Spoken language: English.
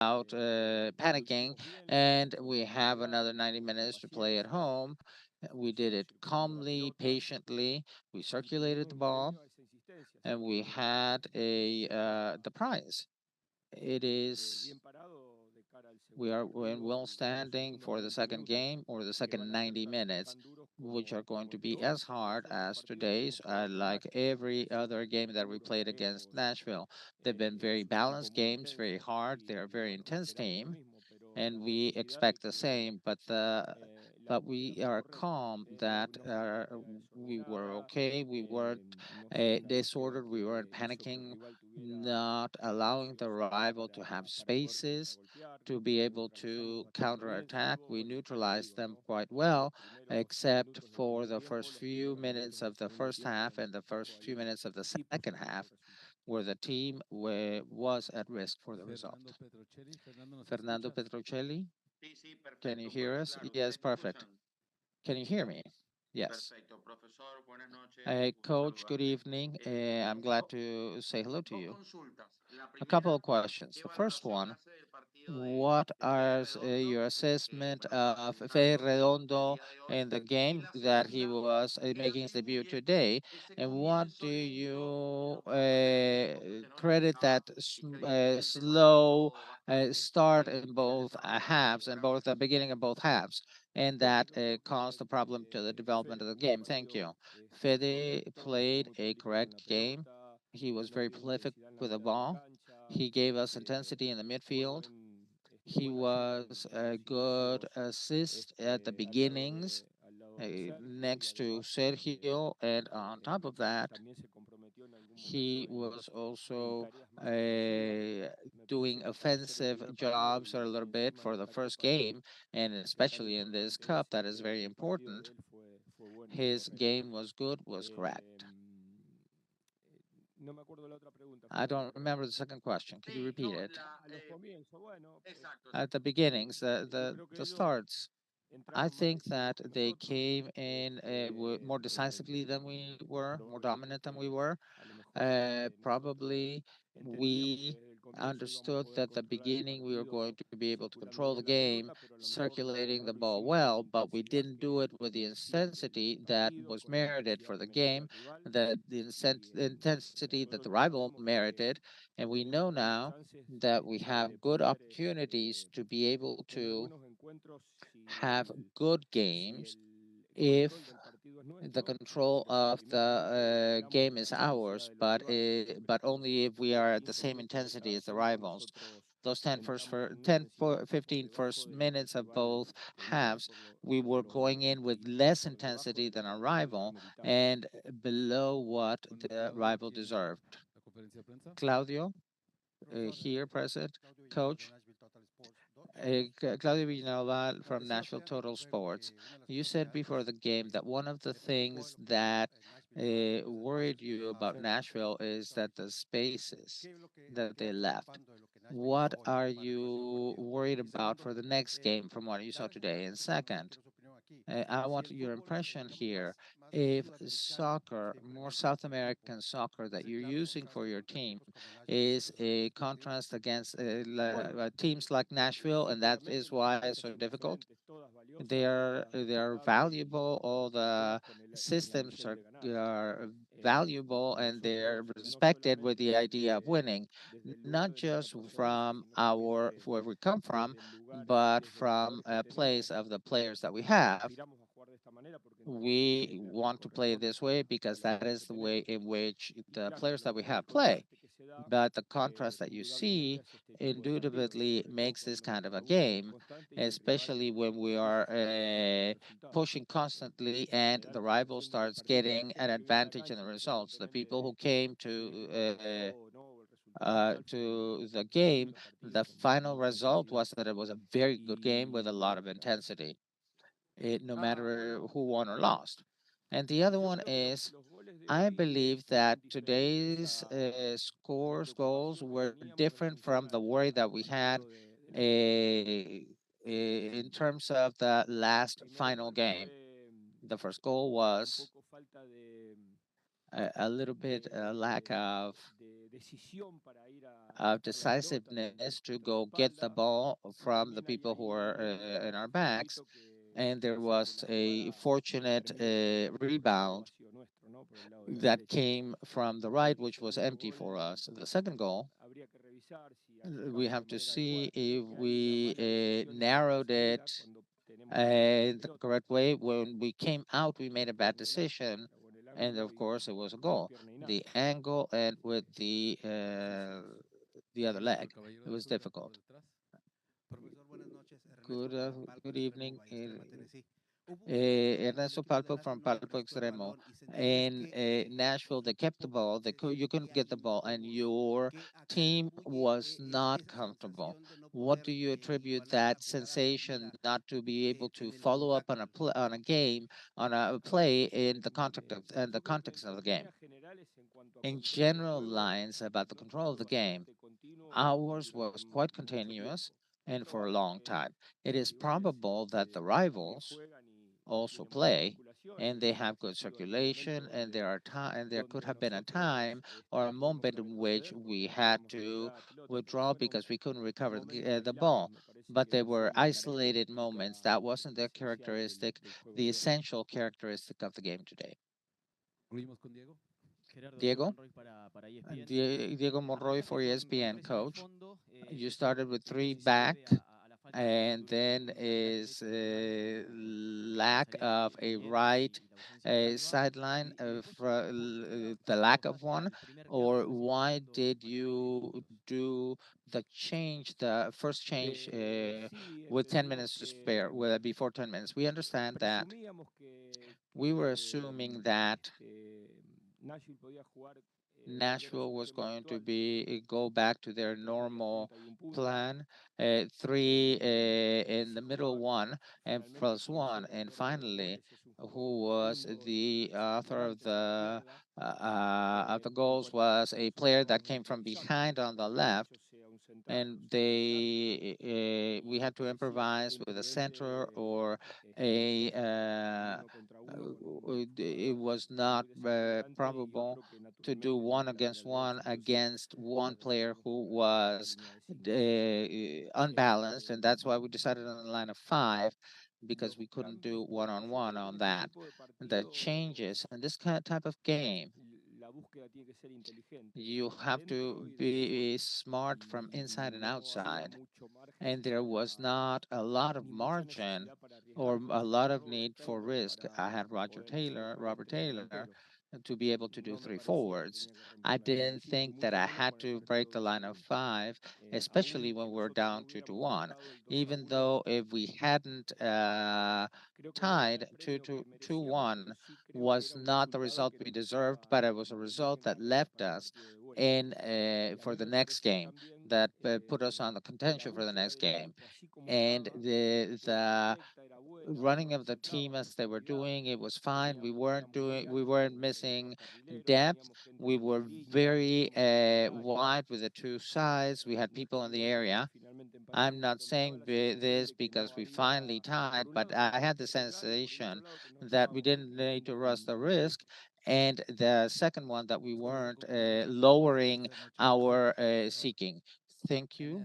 panicking, and we have another 90 minutes to play at home. We did it calmly, patiently. We circulated the ball, and we had a the prize. It is we are in well standing for the second game or the second 90 minutes, which are going to be as hard as today's, like every other game that we played against Nashville. They've been very balanced games, very hard. They're a very intense team, and we expect the same. But we are calm that we were okay. We weren't disordered. We weren't panicking, not allowing the rival to have spaces to be able to counterattack. We neutralized them quite well, except for the first few minutes of the first half and the first few minutes of the second half, where the team was at risk for the result. Fernando Petrocelli, can you hear us? Yes, perfect. Can you hear me? Yes. Coach, good evening. I'm glad to say hello to you. A couple of questions. The first one, what are your assessment of Fe Redondo in the game that he was making his debut today? And what do you credit that slow start in both halves and both the beginning of both halves? And that caused a problem to the development of the game. Thank you. Fede played a correct game. He was very prolific with the ball. He gave us intensity in the midfield. He was a good assist at the beginnings next to Sergio, and on top of that, he was also uh, doing offensive jobs a little bit for the first game, and especially in this cup that is very important. His game was good, was correct. I don't remember the second question. Could you repeat it? At the beginnings, the starts. I think that they came in more decisively than we were, more dominant than we were. Probably we understood that the beginning we were going to be able to control the game, circulating the ball well, but we didn't do it with the intensity that was merited for the game, the intensity that the rival merited. And we know now that we have good opportunities to be able to have good games if the control of the game is ours, but only if we are at the same intensity as the rivals. Those 15 first minutes of both halves, we were going in with less intensity than our rival and below what the rival deserved. Claudio, here present, coach. Claudio Villanova from Nashville Total Sports. You said before the game that one of the things that worried you about Nashville is that the spaces that they left. What are you worried about for the next game from what you saw today? And second, I want your impression here. If soccer, more South American soccer that you're using for your team, is a contrast against teams like Nashville, and that is why it's so difficult. They are valuable. All the systems are valuable, and they're respected with the idea of winning, not just from our where we come from, but from a place of the players that we have. We want to play this way because that is the way in which the players that we have play. But the contrast that you see indubitably makes this kind of a game, especially when we are pushing constantly and the rival starts getting an advantage in the results. The people who came to the game, the final result was that it was a very good game with a lot of intensity, no matter who won or lost. And the other one is I believe that today's goals were different from the worry that we had in terms of the last final game. The first goal was a little bit lack of of decisiveness to go get the ball from the people who are in our backs. And there was a fortunate rebound that came from the right, which was empty for us. The second goal, we have to see if we narrowed it the correct way. When we came out, we made a bad decision, and of course, it was a goal. The angle and with the other leg, it was difficult. Good, good evening. Ernesto Palpo from Palpo Extremo. In Nashville, they kept the ball. You couldn't get the ball, and your team was not comfortable. What do you attribute that sensation not to be able to follow up on on a game, on a play in the context of the game? In general lines about the control of the game, ours was quite continuous and for a long time. It is probable that the rivals also play and they have good circulation, and there could have been a time or a moment in which we had to withdraw because we couldn't recover the ball, but they were isolated moments. That wasn't their characteristic, the essential characteristic of the game today. Diego, Diego Monroy for ESPN coach. You started with three back, and then is lack of a right sideline, the lack of one, or why did you do the first change with 10 minutes to spare, before 10 minutes? We understand that we were assuming that Nashville was going to go back to their normal plan, three in the middle, one and plus one, and finally, who was the author of the goals was a player that came from behind on the left, and we had to improvise with a center or it was not probable to do one against one against one player who was unbalanced, and that's why we decided on the line of five, because we couldn't do one on that. The changes in this type of game, you have to be smart from inside and outside, and there was not a lot of margin or a lot of need for risk. I had Robert Taylor, to be able to do three forwards. I didn't think that I had to break the line of five, especially when we're down 2-1. Even though if we hadn't tied 2-1, was not the result we deserved, but it was a result that left us in for the next game, that put us on the contention for the next game. And the running of the team as they were doing, it was fine. We weren't missing depth. We were very wide with the two sides. We had people in the area. I'm not saying this because we finally tied, but I had the sensation that we didn't need to rush the risk. And the second one, that we weren't lowering our seeking. Thank you.